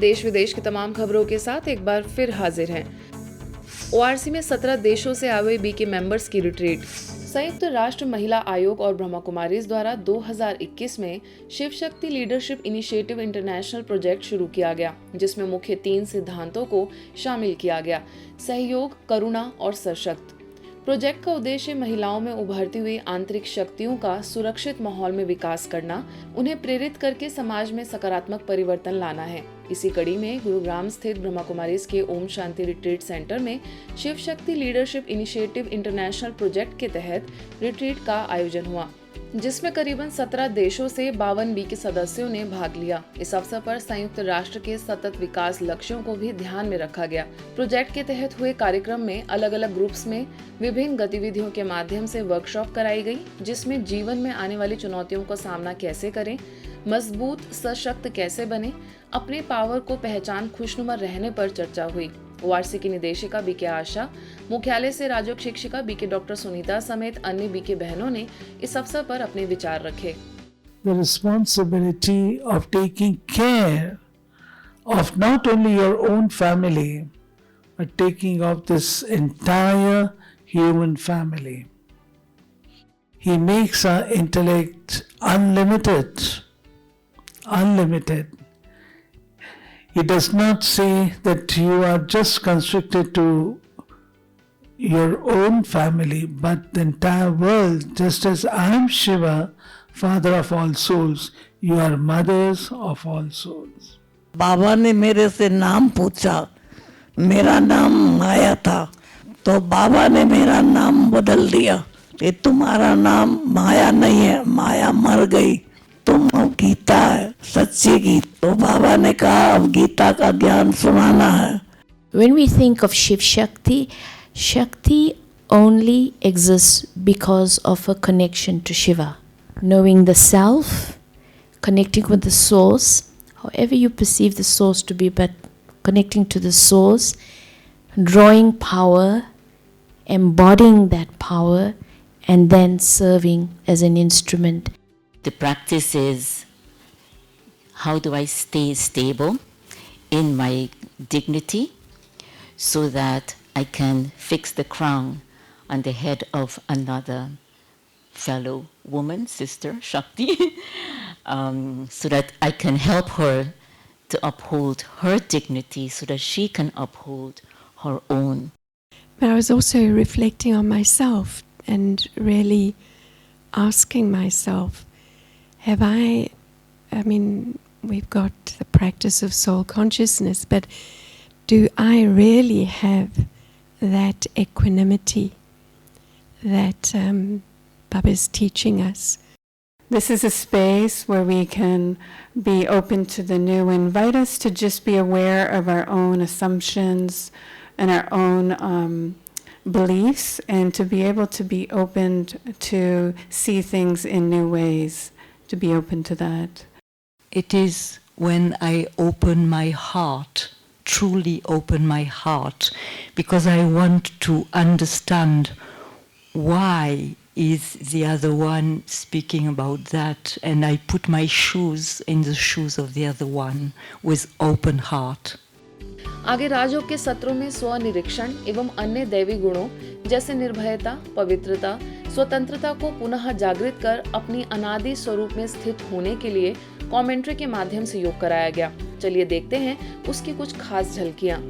देश विदेश की तमाम खबरों के साथ एक बार फिर हाजिर हैं। ओआरसी में 17 देशों से आए हुए बीके मेंबर्स की रिट्रीट। संयुक्त राष्ट्र महिला आयोग और ब्रह्मा कुमारीज द्वारा 2021 में Shiv Shakti leadership initiative international project शुरू किया गया, जिसमें मुख्य 3 सिद्धांतों को शामिल किया गया: सहयोग, करुणा और सशक्त। प्रोजेक्ट का उद्देश्य महिलाओं में उभरती हुई आंतरिक शक्तियों का सुरक्षित माहौल में विकास करना, उन्हें प्रेरित करके समाज में सकारात्मक परिवर्तन लाना है। इसी कड़ी में गुरुग्राम स्थित ब्रह्मा कुमारीज के ओम शांति रिट्रीट सेंटर में Shiv Shakti leadership initiative international project के तहत रिट्रीट का आयोजन हुआ, जिसमें करीबन 17 देशों से 52 बीके सदस्यों ने भाग लिया। इस अवसर पर संयुक्त राष्ट्र के सतत विकास लक्ष्यों को भी ध्यान में रखा गया। प्रोजेक्ट के तहत हुए कार्यक्रम में अलग अलग ग्रुप्स में विभिन्न गतिविधियों के माध्यम से वर्कशॉप कराई गई, जिसमें जीवन में आने वाली चुनौतियों का सामना कैसे करें, मजबूत सशक्त कैसे बने, अपने पावर को पहचान खुशनुमा रहने पर चर्चा हुई। ओआरसी की निदेशिका बीके आशा, मुख्यालय से राजयोग शिक्षिका बीके डॉक्टर सुनीता समेत अन्य बीके बहनों ने इस अवसर पर अपने विचार रखे। The responsibility of taking care of not only your own family, but taking of this entire human family. He makes our intellect unlimited. He does not say that you are just constricted to your own family, but the entire world. Just as I am Shiva, Father of all souls, you are mothers of all souls. बाबा ने मेरे से नाम पूछा, मेरा नाम माया था, तो बाबा ने मेरा नाम बदल दिया। ये तुम्हारा नाम माया नहीं है, माया मर गई, तुम अब गीता है, सच्ची गीता। तो बाबा ने कहा अब गीता का ज्ञान सुनाना है। When we think of Shiv Shakti, Shakti only exists because of a connection to Shiva. Knowing the self, connecting with the source, however you perceive the source to be, but connecting to the source, drawing power, embodying that power, and then serving as an instrument. The practice is, how do I stay stable in my dignity so that I can fix the crown on the head of another fellow woman, sister, Shakti, so that I can help her to uphold her dignity so that she can uphold her own. But I was also reflecting on myself and really asking myself, we've got the practice of soul consciousness, but do I really have that equanimity that Baba is teaching us? This is a space where we can be open to the new, invite us to just be aware of our own assumptions and our own beliefs, and to be able to be open to see things in new ways, to be open to that. It is when I open my heart, truly open my heart, because I want to understand why is the other one speaking about that, and I put my shoes in the shoes of the other one with open heart. आगे राजयोग के सत्रों में स्वनिरीक्षण एवं अन्य दैवी गुणों जैसे निर्भयता, पवित्रता, स्वतंत्रता को पुनः जागृत कर अपनी अनादि स्वरूप में स्थित होने के लिए कमेंट्री के माध्यम से योग कराया गया। चलिए देखते हैं उसकी कुछ खास झलकियां।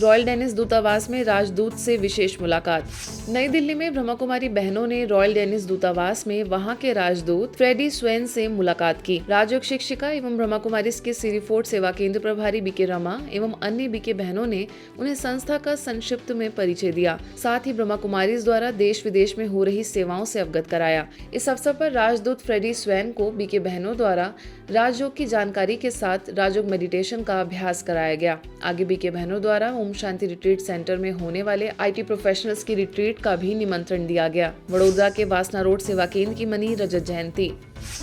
रॉयल डेनिस दूतावास में राजदूत से विशेष मुलाकात। नई दिल्ली में ब्रह्मा कुमारी बहनों ने रॉयल डेनिस दूतावास में वहां के राजदूत फ्रेडी स्वेन से मुलाकात की। राजयोग शिक्षिका एवं ब्रह्मा कुमारीज के सिरी फोर्ट सेवा केंद्र प्रभारी बीके रमा एवं अन्य बीके बहनों ने उन्हें संस्था का संक्षिप्त में परिचय दिया। साथ ही ब्रह्मा कुमारीज द्वारा देश विदेश में हो रही सेवाओं से अवगत कराया। इस अवसर पर राजदूत फ्रेडी स्वेन को बीके बहनों द्वारा राजयोग की जानकारी के साथ राजयोग मेडिटेशन का अभ्यास कराया गया। आगे बीके बहनों द्वारा ओम शांति रिट्रीट सेंटर में होने वाले IT प्रोफेशनल्स की रिट्रीट रिट्रीट का भी निमंत्रण दिया गया। वडोदरा के वासना रोड सेवा केंद्र की मनी रजत जयंती।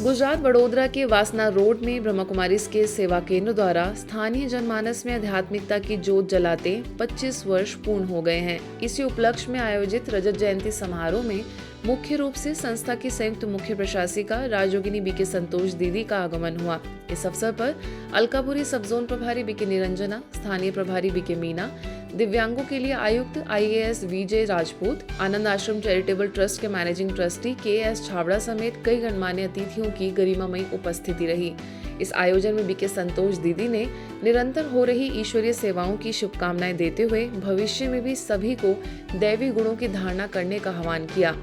गुजरात वडोदरा के वासना रोड में ब्रह्मा कुमारीज के सेवा केंद्र द्वारा स्थानीय जनमानस में आध्यात्मिकता की जोत जलाते 25 वर्ष पूर्ण हो गए हैं। इसी उपलक्ष्य में आयोजित रजत जयंती समारोह में मुख्य रूप से संस्था की संयुक्त मुख्य प्रशासिका राजयोगिनी बीके संतोष दीदी का आगमन हुआ। इस अवसर पर अलकापुरी सब जोन प्रभारी बीके निरंजना, स्थानीय प्रभारी बीके मीना, दिव्यांगों के लिए आयुक्त IAS विजय राजपूत, आनंद आश्रम चैरिटेबल ट्रस्ट के मैनेजिंग ट्रस्टी KS छाबड़ा समेत कई गणमान्य अतिथियों की गरिमामयी उपस्थिति रही। इस आयोजन में बीके संतोष दीदी ने निरंतर हो रही ईश्वरीय सेवाओं की शुभकामनाएं देते हुए भविष्य में भी सभी को दैवी गुणों की धारणा करने का आह्वान किया।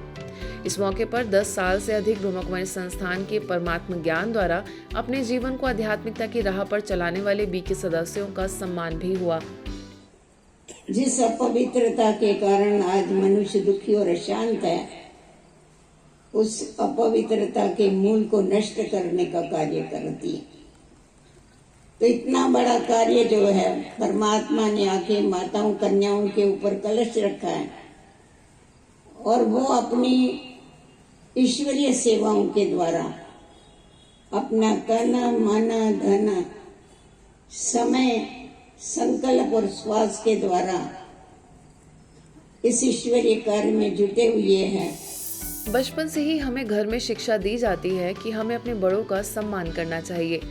इस मौके पर 10 साल से अधिक ब्रह्मा कुमारी संस्थान के परमात्म ज्ञान द्वारा अपने जीवन को आध्यात्मिकता की राह पर चलाने वाले बीके सदस्यों का सम्मान भी हुआ। जिस अपवित्रता के कारण आज मनुष्य दुखी और अशांत है, उस अपवित्रता के मूल को नष्ट करने का कार्य करती है। तो इतना बड़ा कार्य जो है, परमात्मा ने आके माताओं कन्याओं के ऊपर कलश रखा है और वो अपनी ईश्वरीय सेवाओं के द्वारा अपना तन मन धन समय संकल्प और श्वास के द्वारा इस ईश्वरीय कार्य में जुटे हुए हैं। बचपन से ही हमें घर में शिक्षा दी जाती है कि हमें अपने बड़ों का सम्मान करना चाहिए।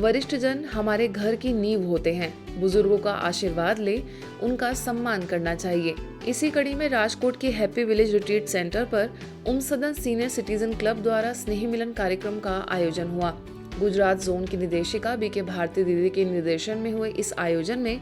वरिष्ठ जन हमारे घर की नींव होते हैं। बुजुर्गों का आशीर्वाद ले उनका सम्मान करना चाहिए। इसी कड़ी में राजकोट के हैप्पी विलेज रिट्रीट सेंटर पर सदन सीनियर सिटीजन क्लब द्वारा स्नेही मिलन कार्यक्रम का आयोजन हुआ। गुजरात जोन की निदेशिका बीके भारती दीदी के निर्देशन में हुए इस आयोजन में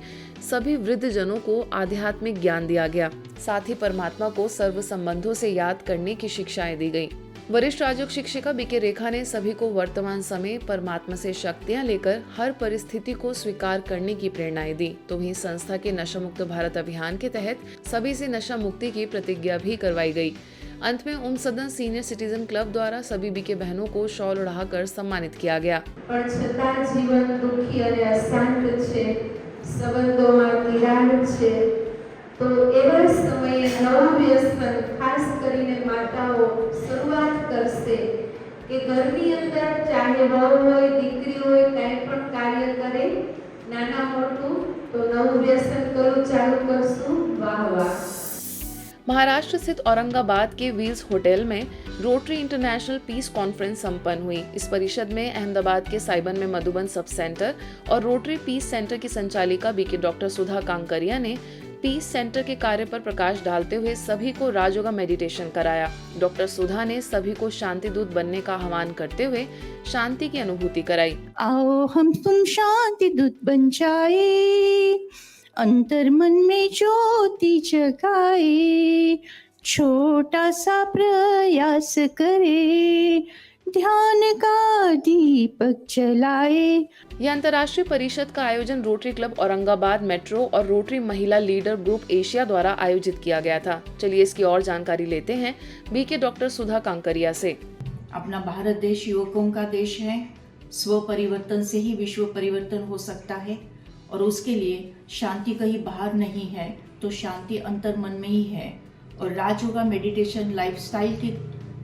सभी वृद्ध जनों को आध्यात्मिक ज्ञान दिया गया। साथ ही परमात्मा को सर्व संबंधों से याद करने की शिक्षाएं दी गई। वरिष्ठ राजयोग शिक्षिका बीके रेखा ने सभी को वर्तमान समय परमात्मा से शक्तियां लेकर हर परिस्थिति को स्वीकार करने की प्रेरणाएं दी। तो वहीं संस्था के नशा मुक्त भारत अभियान के तहत सभी से नशा मुक्ति की प्रतिज्ञा भी करवाई गई। अंत में सदन सीनियर सिटीजन क्लब द्वारा सभी बीके बहनों को शॉल ओढ़ाकर सम्मानित किया गया। पर छता जीवन दुखी और अशांत छे, संबंधों में तिराड छे, तो एवा समये नवा व्यसन खास करीने माताओं शुरुआत करशे के घरनी अंदर चाहे वहू होय दीकरी होय काई पण कार्य करे नाना मोटू तो नवुं व्यसन करू चालू करशुं। वाह वाह। महाराष्ट्र स्थित औरंगाबाद के वील्स होटल में रोटरी इंटरनेशनल पीस कॉन्फ्रेंस संपन्न हुई। इस परिषद में अहमदाबाद के साइबन में मधुबन सब सेंटर और रोटरी पीस सेंटर की संचालिका बीके डॉक्टर सुधा कांकरिया ने पीस सेंटर के कार्य पर प्रकाश डालते हुए सभी को राजयोगा मेडिटेशन कराया। डॉक्टर सुधा ने सभी को शांति दूत बनने का आह्वान करते हुए शांति की अनुभूति कराई। आओ हम तुम शांति दूत बन जाए, अंतर मन में ज्योति जगाए, छोटा सा प्रयास करे, ध्यान का दीपक जलाए। यह अंतर्राष्ट्रीय परिषद का आयोजन रोटरी क्लब औरंगाबाद मेट्रो और रोटरी महिला लीडर ग्रुप एशिया द्वारा आयोजित किया गया था। चलिए इसकी और जानकारी लेते हैं बीके डॉक्टर सुधा कांकरिया से। अपना भारत देश युवकों का देश है। स्व परिवर्तन से ही विश्व परिवर्तन हो सकता है और उसके लिए शांति कहीं बाहर नहीं है, तो शांति अंतर मन में ही है। और राजयोगा मेडिटेशन लाइफस्टाइल के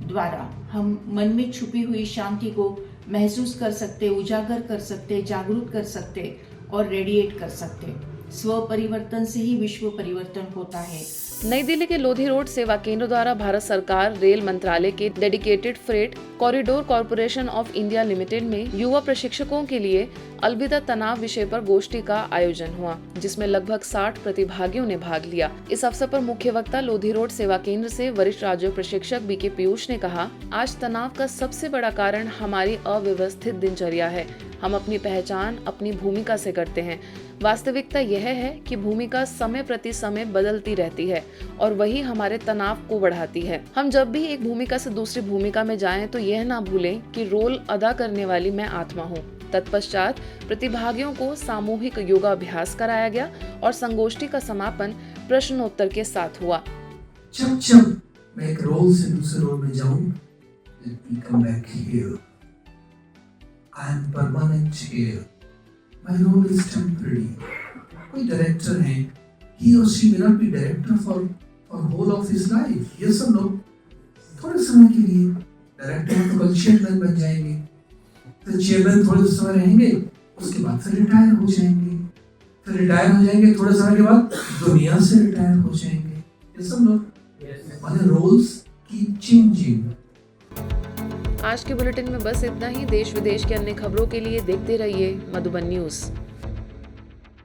द्वारा हम मन में छुपी हुई शांति को महसूस कर सकते, उजागर कर सकते, जागरूक कर सकते और रेडिएट कर सकते। स्व परिवर्तन से ही विश्व परिवर्तन होता है। नई दिल्ली के लोधी रोड सेवा केंद्र द्वारा भारत सरकार रेल मंत्रालय के dedicated freight corridor corporation of India limited में युवा प्रशिक्षकों के लिए अलविदा तनाव विषय पर गोष्ठी का आयोजन हुआ, जिसमें लगभग 60 प्रतिभागियों ने भाग लिया। इस अवसर पर मुख्य वक्ता लोधी रोड सेवा केंद्र से वरिष्ठ राजयोग प्रशिक्षक बीके पीयूष ने कहा, आज तनाव का सबसे बड़ा कारण हमारी अव्यवस्थित दिनचर्या है। हम अपनी पहचान अपनी भूमिका से करते हैं। वास्तविकता यह है कि भूमिका समय प्रति समय बदलती रहती है और वही हमारे तनाव को बढ़ाती है। हम जब भी एक भूमिका से दूसरी भूमिका में जाएं तो यह ना भूलें कि रोल अदा करने वाली मैं आत्मा हूँ। तत्पश्चात प्रतिभागियों को सामूहिक योगा अभ्यास कराया गया और संगोष्ठी का समापन प्रश्नोत्तर के साथ हुआ। जब मैं एक रोल से दूसरे रोल में जाऊं, let me come back here. I am permanent here. My role is temporary. कोई डायरेक्टर है, he or she may not be director for for whole of his life. ये सब लोग थोड़े समय के लिए डायरेक्टर तो कल चेयरमैन बन जाएंगे, फिर चेयरमैन थोड़े समय रहेंगे, उसके बाद फिर रिटायर हो जाएंगे, फिर रिटायर हो जाएंगे थोड़े समय के बाद दुनिया से रिटायर हो जाएंगे। ये सब लोग माने रोल्स कीप चेंजिंग। आज के बुलेटिन में बस इतना ही। देश विदेश की अन्य खबरों के लिए देखते रहिए मधुबन न्यूज़।